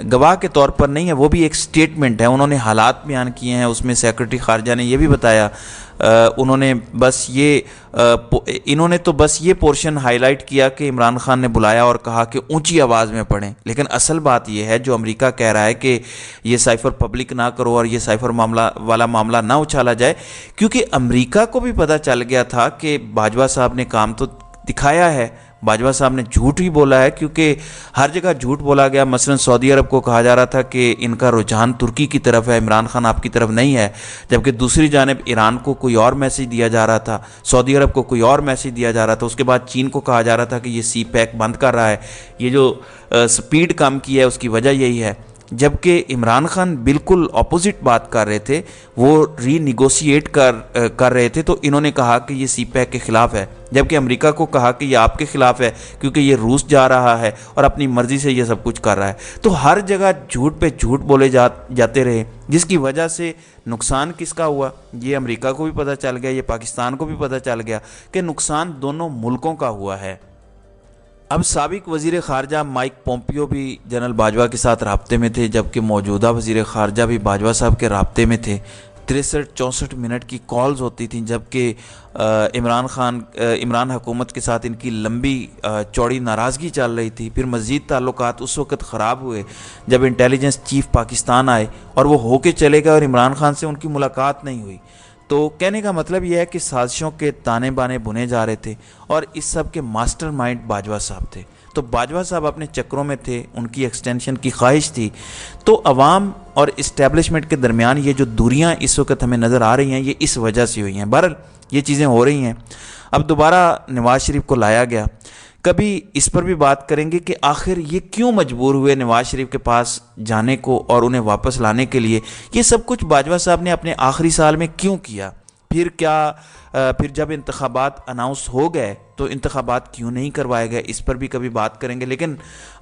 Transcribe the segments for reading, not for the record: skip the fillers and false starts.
گواہ کے طور پر نہیں ہے، وہ بھی ایک سٹیٹمنٹ ہے، انہوں نے حالات بیان کیے ہیں، اس میں سیکرٹری خارجہ نے یہ بھی بتایا، انہوں نے تو بس یہ پورشن ہائی لائٹ کیا کہ عمران خان نے بلایا اور کہا کہ اونچی آواز میں پڑھیں، لیکن اصل بات یہ ہے جو امریکہ کہہ رہا ہے کہ یہ سائفر پبلک نہ کرو اور یہ سائفر معاملہ نہ اچھالا جائے، کیونکہ امریکہ کو بھی پتہ چل گیا تھا کہ باجوہ صاحب نے کام تو دکھایا ہے، باجوہ صاحب نے جھوٹ ہی بولا ہے، کیونکہ ہر جگہ جھوٹ بولا گیا۔ مثلا سعودی عرب کو کہا جا رہا تھا کہ ان کا رجحان ترکی کی طرف ہے، عمران خان آپ کی طرف نہیں ہے، جبکہ دوسری جانب ایران کو کوئی اور میسج دیا جا رہا تھا، سعودی عرب کو کوئی اور میسج دیا جا رہا تھا، اس کے بعد چین کو کہا جا رہا تھا کہ یہ سی پیک بند کر رہا ہے، یہ جو سپیڈ کم کی ہے اس کی وجہ یہی ہے، جبکہ عمران خان بالکل اپوزٹ بات کر رہے تھے، وہ ری نیگوشیٹ کر رہے تھے، تو انہوں نے کہا کہ یہ سی پیک کے خلاف ہے، جبکہ امریکہ کو کہا کہ یہ آپ کے خلاف ہے کیونکہ یہ روس جا رہا ہے اور اپنی مرضی سے یہ سب کچھ کر رہا ہے۔ تو ہر جگہ جھوٹ پہ جھوٹ بولے جاتے رہے، جس کی وجہ سے نقصان کس کا ہوا یہ امریکہ کو بھی پتہ چل گیا، یہ پاکستان کو بھی پتہ چل گیا کہ نقصان دونوں ملکوں کا ہوا ہے۔ اب سابق وزیر خارجہ مائک پومپیو بھی جنرل باجوہ کے ساتھ رابطے میں تھے، جبکہ موجودہ وزیر خارجہ بھی باجوہ صاحب کے رابطے میں تھے۔ 63-64 منٹ کی کالز ہوتی تھیں، جبکہ عمران حکومت کے ساتھ ان کی لمبی چوڑی ناراضگی چل رہی تھی۔ پھر مزید تعلقات اس وقت خراب ہوئے جب انٹیلیجنس چیف پاکستان آئے اور وہ ہو کے چلے گئے اور عمران خان سے ان کی ملاقات نہیں ہوئی۔ تو کہنے کا مطلب یہ ہے کہ سازشوں کے تانے بانے بنے جا رہے تھے اور اس سب کے ماسٹر مائنڈ باجوہ صاحب تھے۔ تو باجوہ صاحب اپنے چکروں میں تھے، ان کی ایکسٹینشن کی خواہش تھی۔ تو عوام اور اسٹیبلشمنٹ کے درمیان یہ جو دوریاں اس وقت ہمیں نظر آ رہی ہیں یہ اس وجہ سے ہوئی ہیں۔ بہرحال یہ چیزیں ہو رہی ہیں۔ اب دوبارہ نواز شریف کو لایا گیا، کبھی اس پر بھی بات کریں گے کہ آخر یہ کیوں مجبور ہوئے نواز شریف کے پاس جانے کو اور انہیں واپس لانے کے لیے، یہ سب کچھ باجوہ صاحب نے اپنے آخری سال میں کیوں کیا، پھر جب انتخابات اناؤنس ہو گئے تو انتخابات کیوں نہیں کروائے گئے، اس پر بھی کبھی بات کریں گے۔ لیکن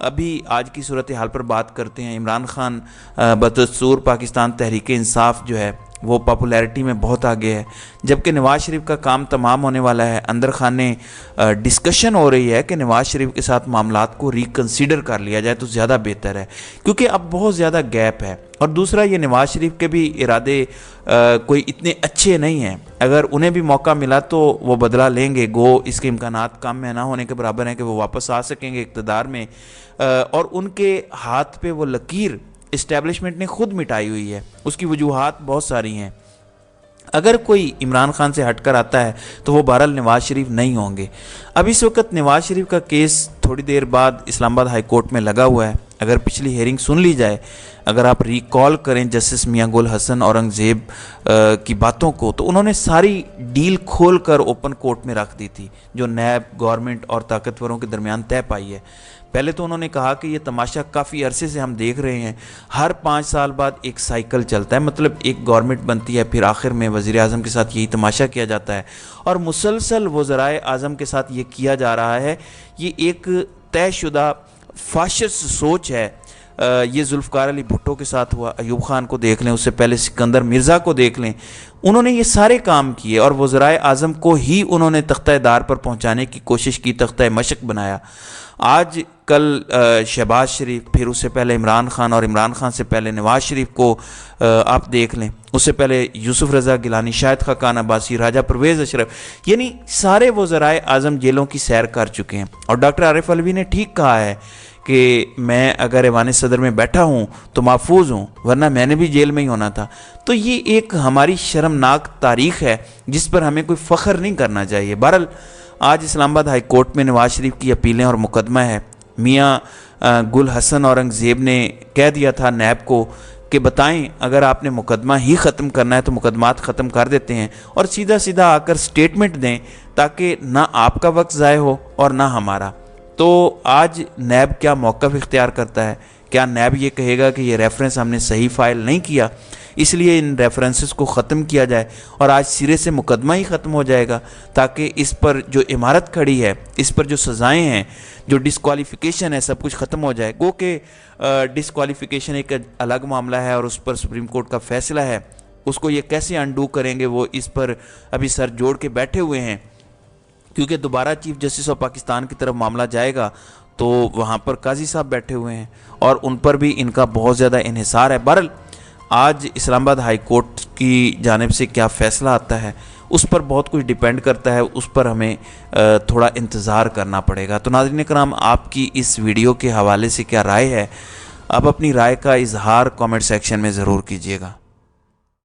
ابھی آج کی صورتحال پر بات کرتے ہیں۔ عمران خان بدستور پاکستان تحریک انصاف جو ہے وہ پاپولیرٹی میں بہت آگے ہے، جبکہ نواز شریف کا کام تمام ہونے والا ہے۔ اندر خانے ڈسکشن ہو رہی ہے کہ نواز شریف کے ساتھ معاملات کو ریکنسیڈر کر لیا جائے تو زیادہ بہتر ہے، کیونکہ اب بہت زیادہ گیپ ہے۔ اور دوسرا یہ نواز شریف کے بھی ارادے کوئی اتنے اچھے نہیں ہیں، اگر انہیں بھی موقع ملا تو وہ بدلہ لیں گے، گو اس کے امکانات کم میں نہ ہونے کے برابر ہیں کہ وہ واپس آ سکیں گے اقتدار میں، اور ان کے ہاتھ پہ وہ لکیر اسٹیبلشمنٹ نے خود مٹائی ہوئی ہے، اس کی وجوہات بہت ساری ہیں۔ اگر کوئی عمران خان سے ہٹ کر آتا ہے تو وہ بہرحال نواز شریف نہیں ہوں گے۔ اب اس وقت نواز شریف کا کیس تھوڑی دیر بعد اسلام آباد ہائی کورٹ میں لگا ہوا ہے۔ اگر پچھلی ہیئرنگ سن لی جائے، اگر آپ ریکال کریں جسٹس میاں گل حسن اورنگزیب کی باتوں کو، تو انہوں نے ساری ڈیل کھول کر اوپن کورٹ میں رکھ دی تھی جو نیب، گورنمنٹ اور طاقتوروں کے درمیان طے پائی ہے۔ پہلے تو انہوں نے کہا کہ یہ تماشا کافی عرصے سے ہم دیکھ رہے ہیں، ہر 5 سال بعد ایک سائیکل چلتا ہے، مطلب ایک گورنمنٹ بنتی ہے، پھر آخر میں وزیر اعظم کے ساتھ یہی تماشا کیا جاتا ہے، اور مسلسل وزرائے اعظم کے ساتھ یہ کیا جا رہا ہے۔ یہ ایک طے شدہ فاشسٹ سوچ ہے۔ یہ ذوالفقار علی بھٹو کے ساتھ ہوا، ایوب خان کو دیکھ لیں، اس سے پہلے سکندر مرزا کو دیکھ لیں، انہوں نے یہ سارے کام کیے اور وزرائے اعظم کو ہی انہوں نے تختہ دار پر پہنچانے کی کوشش کی، تختہ مشق بنایا۔ آج کل شہباز شریف، پھر اس سے پہلے عمران خان، اور عمران خان سے پہلے نواز شریف کو آپ دیکھ لیں، اس سے پہلے یوسف رضا گیلانی، شاہد خاقان عباسی، راجہ پرویز اشرف، یعنی سارے وزرائے اعظم جیلوں کی سیر کر چکے ہیں۔ اور ڈاکٹر عارف علوی نے ٹھیک کہا ہے کہ میں اگر ایوان صدر میں بیٹھا ہوں تو محفوظ ہوں، ورنہ میں نے بھی جیل میں ہی ہونا تھا۔ تو یہ ایک ہماری شرمناک تاریخ ہے جس پر ہمیں کوئی فخر نہیں کرنا چاہیے۔ بہرحال آج اسلام آباد ہائی کورٹ میں نواز شریف کی اپیلیں اور مقدمہ ہے۔ میاں گل حسن اورنگزیب نے کہہ دیا تھا نیب کو کہ بتائیں اگر آپ نے مقدمہ ہی ختم کرنا ہے تو مقدمات ختم کر دیتے ہیں اور سیدھا سیدھا آ کر سٹیٹمنٹ دیں تاکہ نہ آپ کا وقت ضائع ہو اور نہ ہمارا۔ تو آج نیب کیا موقف اختیار کرتا ہے؟ کیا نیب یہ کہے گا کہ یہ ریفرنس ہم نے صحیح فائل نہیں کیا، اس لیے ان ریفرنسز کو ختم کیا جائے اور آج سرے سے مقدمہ ہی ختم ہو جائے گا تاکہ اس پر جو عمارت کھڑی ہے، اس پر جو سزائیں ہیں، جو ڈسکوالیفیکیشن ہے، سب کچھ ختم ہو جائے؟ گو کہ ڈسکوالیفیکیشن ایک الگ معاملہ ہے اور اس پر سپریم کورٹ کا فیصلہ ہے، اس کو یہ کیسے انڈو کریں گے، وہ اس پر ابھی سر جوڑ کے بیٹھے ہوئے ہیں، کیونکہ دوبارہ چیف جسٹس آف پاکستان کی طرف معاملہ جائے گا تو وہاں پر قاضی صاحب بیٹھے ہوئے ہیں اور ان پر بھی ان کا بہت زیادہ انحصار ہے۔ بہرحال آج اسلام آباد ہائی کورٹ کی جانب سے کیا فیصلہ آتا ہے اس پر بہت کچھ ڈیپینڈ کرتا ہے، اس پر ہمیں تھوڑا انتظار کرنا پڑے گا۔ تو ناظرین کرام، آپ کی اس ویڈیو کے حوالے سے کیا رائے ہے؟ آپ اپنی رائے کا اظہار کامنٹ سیکشن میں ضرور کیجیے گا۔